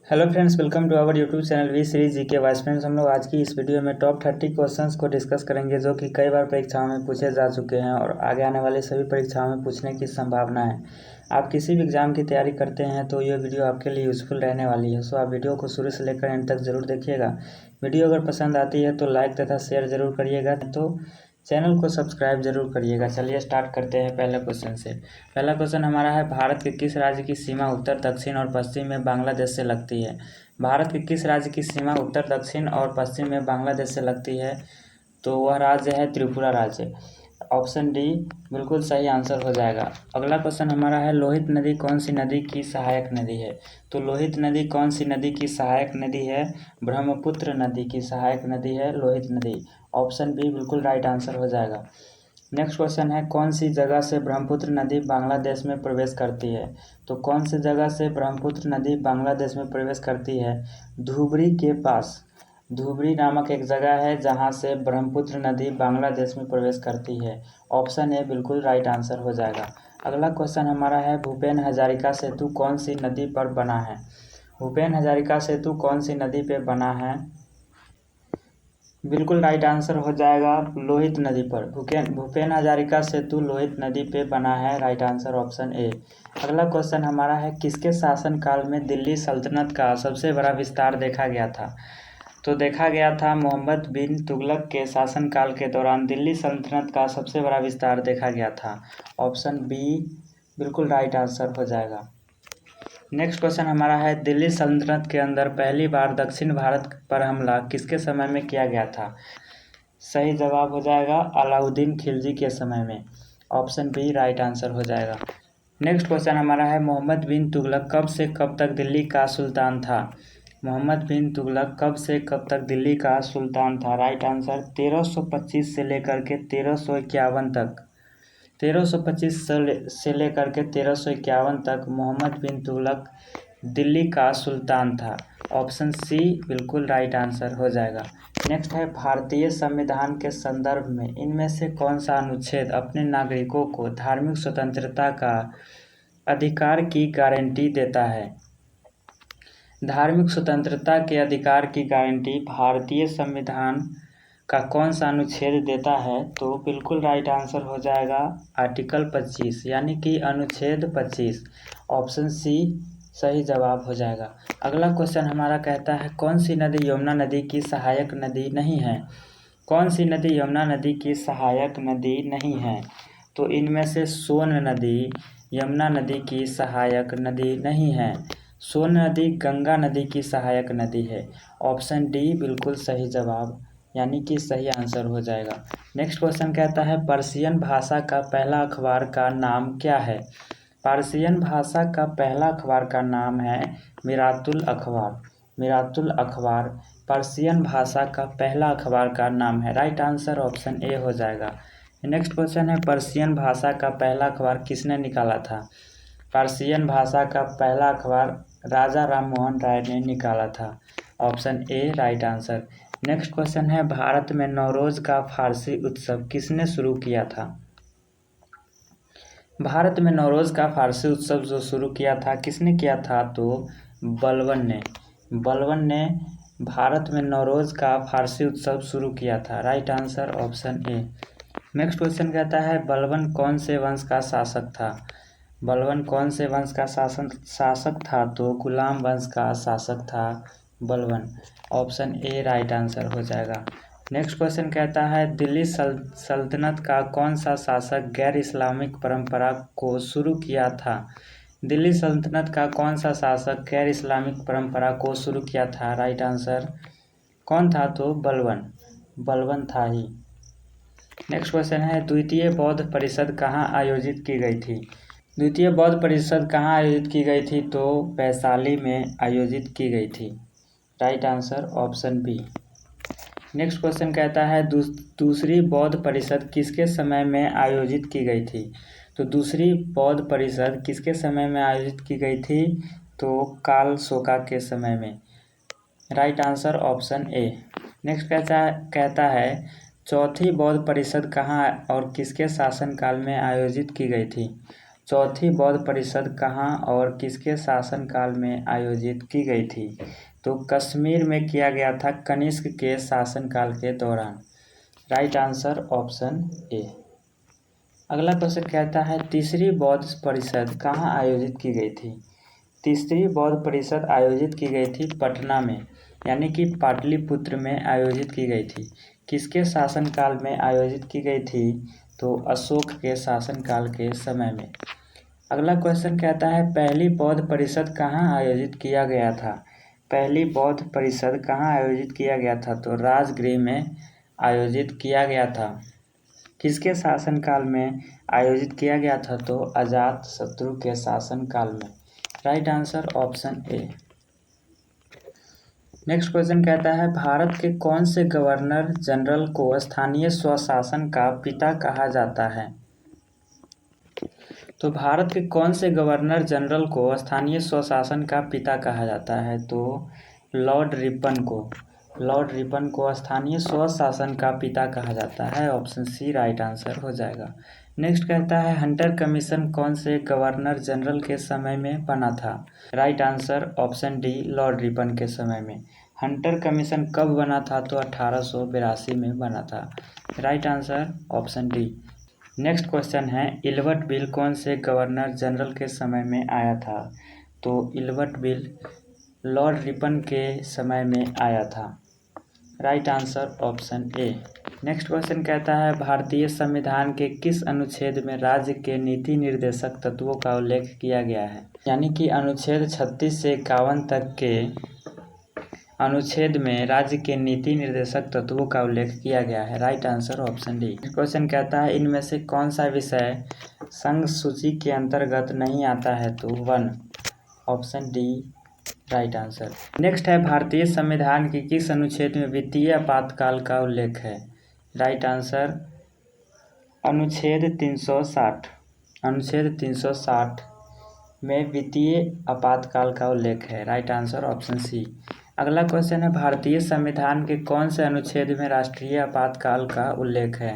Hello friends, welcome to our YouTube channel V series GK wise. Friends, हम लोग आज की इस वीडियो में टॉप 30 क्वेश्चंस को डिस्कस करेंगे जो कि कई बार परीक्षाओं में पूछे जा चुके हैं और आगे आने वाले सभी परीक्षाओं में पूछने की संभावना है। आप किसी भी एग्जाम की तैयारी करते हैं तो ये वीडियो आपके लिए यूजफुल रहने वाली है। सो आप वीडियो को शुरू से लेकर एंड तक जरूर देखिएगा। वीडियो अगर पसंद आती है तो लाइक तथा शेयर जरूर करिएगा, तो चैनल को सब्सक्राइब जरूर करिएगा। चलिए स्टार्ट करते हैं पहले क्वेश्चन से। पहला क्वेश्चन हमारा है, भारत के किस राज्य की सीमा उत्तर, दक्षिण और पश्चिम में बांग्लादेश से लगती है? भारत के किस राज्य की सीमा उत्तर, दक्षिण और पश्चिम में बांग्लादेश से लगती है? तो वह राज्य है त्रिपुरा राज्य। ऑप्शन डी बिल्कुल सही आंसर हो जाएगा। अगला क्वेश्चन हमारा है, लोहित नदी कौन सी नदी की सहायक नदी है? तो लोहित नदी कौन सी नदी की सहायक नदी है? ब्रह्मपुत्र नदी की सहायक नदी है लोहित नदी। ऑप्शन बी बिल्कुल राइट आंसर हो जाएगा। नेक्स्ट क्वेश्चन है, कौन सी जगह से ब्रह्मपुत्र नदी बांग्लादेश में प्रवेश करती है? तो कौन सी जगह से ब्रह्मपुत्र नदी बांग्लादेश में प्रवेश करती है? धुबरी के पास। धुबरी नामक एक जगह है जहां से ब्रह्मपुत्र नदी बांग्लादेश में प्रवेश करती है। ऑप्शन ए बिल्कुल राइट आंसर हो जाएगा। अगला क्वेश्चन हमारा है, भूपेन हजारिका सेतु कौन सी नदी पर बना है? भूपेन हजारिका सेतु कौन सी नदी पे बना है? बिल्कुल राइट आंसर हो जाएगा लोहित नदी पर। भूपेन हजारिका सेतु लोहित नदी पे बना है। Right answer option A. अगला क्वेश्चन हमारा है, किसके शासनकाल में दिल्ली सल्तनत का सबसे बड़ा विस्तार देखा गया था? तो देखा गया था मोहम्मद बिन तुगलक के शासनकाल के दौरान दिल्ली सल्तनत का सबसे बड़ा विस्तार देखा गया था। ऑप्शन बी बिल्कुल राइट आंसर हो जाएगा। नेक्स्ट क्वेश्चन हमारा है, दिल्ली सल्तनत के अंदर पहली बार दक्षिण भारत पर हमला किसके समय में किया गया था? सही जवाब हो जाएगा अलाउद्दीन खिलजी के समय में। ऑप्शन बी राइट आंसर हो जाएगा। नेक्स्ट क्वेश्चन हमारा है, मोहम्मद बिन तुगलक कब से कब तक दिल्ली का सुल्तान था? मोहम्मद बिन तुगलक कब से कब तक दिल्ली का सुल्तान था? राइट आंसर 1325 से लेकर के 1351 तक। 1325 से लेकर के 1351 तक मोहम्मद बिन तुगलक दिल्ली का सुल्तान था। ऑप्शन सी बिल्कुल राइट आंसर हो जाएगा। नेक्स्ट है, भारतीय संविधान के संदर्भ में इनमें से कौन सा अनुच्छेद अपने नागरिकों को धार्मिक स्वतंत्रता का अधिकार की गारंटी देता है? धार्मिक स्वतंत्रता के अधिकार की गारंटी भारतीय संविधान का कौन सा अनुच्छेद देता है? तो बिल्कुल राइट आंसर हो जाएगा आर्टिकल 25 यानी कि अनुच्छेद 25। ऑप्शन सी सही जवाब हो जाएगा। अगला क्वेश्चन हमारा कहता है, कौन सी नदी यमुना नदी की सहायक नदी नहीं है? कौन सी नदी यमुना नदी की सहायक नदी नहीं है? तो इनमें से सोन नदी यमुना नदी की सहायक नदी नहीं है। सोन नदी गंगा नदी की सहायक नदी है। ऑप्शन डी बिल्कुल सही जवाब यानी कि सही आंसर हो जाएगा। नेक्स्ट क्वेश्चन कहता है, पर्शियन भाषा का पहला अखबार का नाम क्या है? पर्शियन भाषा का पहला अखबार का नाम है मिरातुल अखबार। मिरातुल अखबार पर्शियन भाषा का पहला अखबार का नाम है। राइट आंसर ऑप्शन ए हो जाएगा। नेक्स्ट क्वेश्चन है, पर्शियन भाषा का पहला अखबार किसने निकाला था? पर्शियन भाषा का पहला अखबार राजा राम मोहन राय ने निकाला था। Option A right answer. Next question है, भारत में नवरोज का फारसी उत्सव किसने शुरू किया था? भारत में नवरोज का फारसी उत्सव जो शुरू किया था किसने किया था? तो बलबन ने। बलबन ने भारत में नवरोज का फारसी उत्सव शुरू किया था। Right answer option A. Next question कहता है, बलबन कौन से वंश का शासक था? बलबन कौन से वंश का शासक था? तो गुलाम वंश का शासक था Balban. Option A right answer हो जाएगा। नेक्स्ट क्वेश्चन कहता है, दिल्ली सल्तनत का कौन सा शासक गैर इस्लामिक परंपरा को शुरू किया था? दिल्ली सल्तनत का कौन सा शासक गैर इस्लामिक परंपरा को शुरू किया था? राइट आंसर कौन था? तो बलबन। बलबन था ही। नेक्स्ट क्वेश्चन है, द्वितीय बौद्ध परिषद कहाँ आयोजित की गई थी? द्वितीय बौद्ध परिषद कहाँ आयोजित की गई थी? तो वैशाली में आयोजित की गई थी। Right answer option B. Next question कहता है, दूसरी बौद्ध परिषद किसके समय में आयोजित की गई थी? तो दूसरी बौद्ध परिषद किसके समय में आयोजित की गई थी? तो कालशोका के समय में। Right answer option A. Next कहता है, चौथी बौद्ध परिषद कहाँ और किसके शासनकाल में आयोजित की गई थी? चौथी बौद्ध परिषद कहाँ और किसके शासनकाल में आयोजित की गई थी? तो कश्मीर में किया गया था कनिष्क के शासनकाल के दौरान। Right answer option A. अगला क्वेश्चन कहता है तीसरी बौद्ध परिषद कहाँ आयोजित की गई थी? तीसरी बौद्ध परिषद आयोजित की गई थी पटना में, यानी कि पाटलिपुत्र में आयोजित की गई थी। किसके शासनकाल में आयोजित की गई थी? तो अशोक के शासनकाल के समय में। अगला क्वेश्चन कहता है पहली बौद्ध परिषद कहाँ आयोजित किया गया था? पहली बौद्ध परिषद कहाँ आयोजित किया गया था? तो राजगृह में आयोजित किया गया था। किसके शासनकाल में आयोजित किया गया था? तो अजातशत्रु के शासनकाल में। Right answer option A. Next question कहता है भारत के कौन से गवर्नर जनरल को स्थानीय स्वशासन का पिता कहा जाता है? तो भारत के कौन से गवर्नर जनरल को स्थानीय स्वशासन का पिता कहा जाता है? तो लॉर्ड रिपन को स्थानीय स्वशासन का पिता कहा जाता है। ऑप्शन सी राइट आंसर हो जाएगा। नेक्स्ट कहता है हंटर कमीशन कौन से गवर्नर जनरल के समय में बना था? Right answer option D Lord Ripon के समय में। हंटर कमीशन कब बना था? तो 1882 में बना था। Right answer option D. Next question है इल्बर्ट बिल कौन से गवर्नर जनरल के समय में आया था? तो इल्बर्ट बिल लॉर्ड रिपन के समय में आया था। Right answer option A. Next question कहता है भारतीय संविधान के किस अनुच्छेद में राज्य के नीति निर्देशक तत्वों का उल्लेख किया गया है? यानी कि अनुच्छेद 36 से 51 तक के अनुच्छेद में राज्य के नीति निर्देशक तत्वों का उल्लेख किया गया है। Right answer option D. Question कहता है इनमें से कौन सा विषय संघ सूची के अंतर्गत नहीं आता है? तो 1 option D right answer. Next है भारतीय संविधान के किस अनुच्छेद में वित्तीय आपातकाल का उल्लेख है? राइट आंसर अनुच्छेद 360। अनुच्छेद 360 में वित्तीय आपातकाल का उल्लेख है। Right answer option C. अगला क्वेश्चन है भारतीय संविधान के कौन से अनुच्छेद में राष्ट्रीय आपातकाल का उल्लेख है?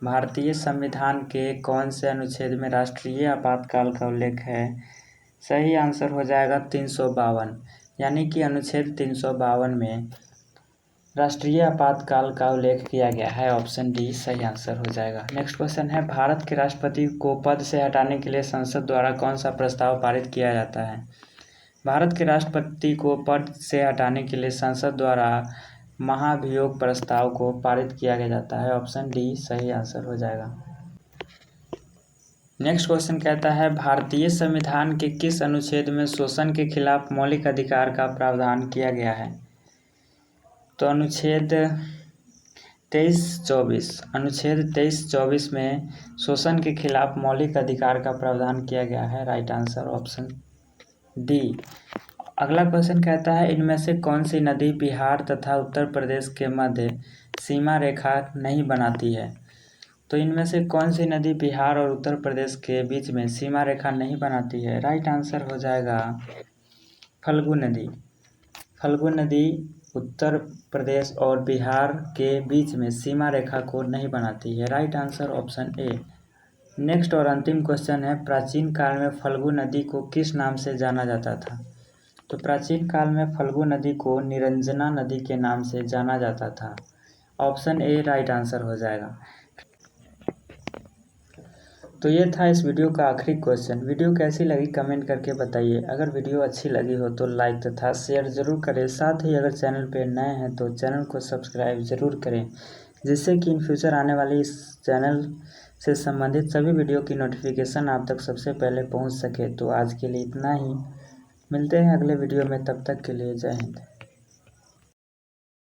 भारतीय संविधान के कौन से अनुच्छेद में राष्ट्रीय आपातकाल का उल्लेख है? सही आंसर हो जाएगा 352, यानी कि अनुच्छेद 352 में राष्ट्रीय आपातकाल का उल्लेख किया गया है। ऑप्शन डी सही आंसर हो जाएगा। नेक्स्ट क्वेश्चन है भारत के राष्ट्रपति को पद से हटाने के लिए संसद द्वारा कौन सा प्रस्ताव पारित किया जाता है? भारत के राष्ट्रपति को पद से हटाने के लिए संसद द्वारा महाभियोग प्रस्ताव को पारित किया जाता है। ऑप्शन डी सही आंसर हो जाएगा। नेक्स्ट क्वेश्चन कहता है भारतीय संविधान के किस अनुच्छेद में शोषण के खिलाफ मौलिक अधिकार का प्रावधान किया गया है? तो अनुच्छेद 23-24। अनुच्छेद 23-24 में शोषण के खिलाफ मौलिक अधिकार का प्रावधान किया गया है। Right answer option D. अगला क्वेश्चन कहता है इनमें से कौन सी नदी बिहार तथा उत्तर प्रदेश के मध्य सीमा रेखा नहीं बनाती है? तो इनमें से कौन सी नदी बिहार और उत्तर प्रदेश के बीच में सीमा रेखा नहीं बनाती है? राइट आंसर हो जाएगा फल्गु नदी। फल्गु नदी उत्तर प्रदेश और बिहार के बीच में सीमा रेखा को नहीं बनाती है। Right answer option A. Next और अंतिम क्वेश्चन है प्राचीन काल में फल्गु नदी को किस नाम से जाना जाता था? तो प्राचीन काल में फल्गु नदी को निरंजना नदी के नाम से जाना जाता था। ऑप्शन ए राइट आंसर हो जाएगा। तो ये था इस वीडियो का आखिरी क्वेश्चन। वीडियो कैसी लगी कमेंट करके बताइए। अगर वीडियो अच्छी लगी हो तो लाइक तथा शेयर ज़रूर करें। साथ ही अगर चैनल पे नए हैं तो चैनल को सब्सक्राइब ज़रूर करें, जिससे कि इन फ्यूचर आने वाली इस चैनल से संबंधित सभी वीडियो की नोटिफिकेशन आप तक सबसे पहले पहुँच सके। तो आज के लिए इतना ही, मिलते हैं अगले वीडियो में, तब तक के लिए जय हिंद।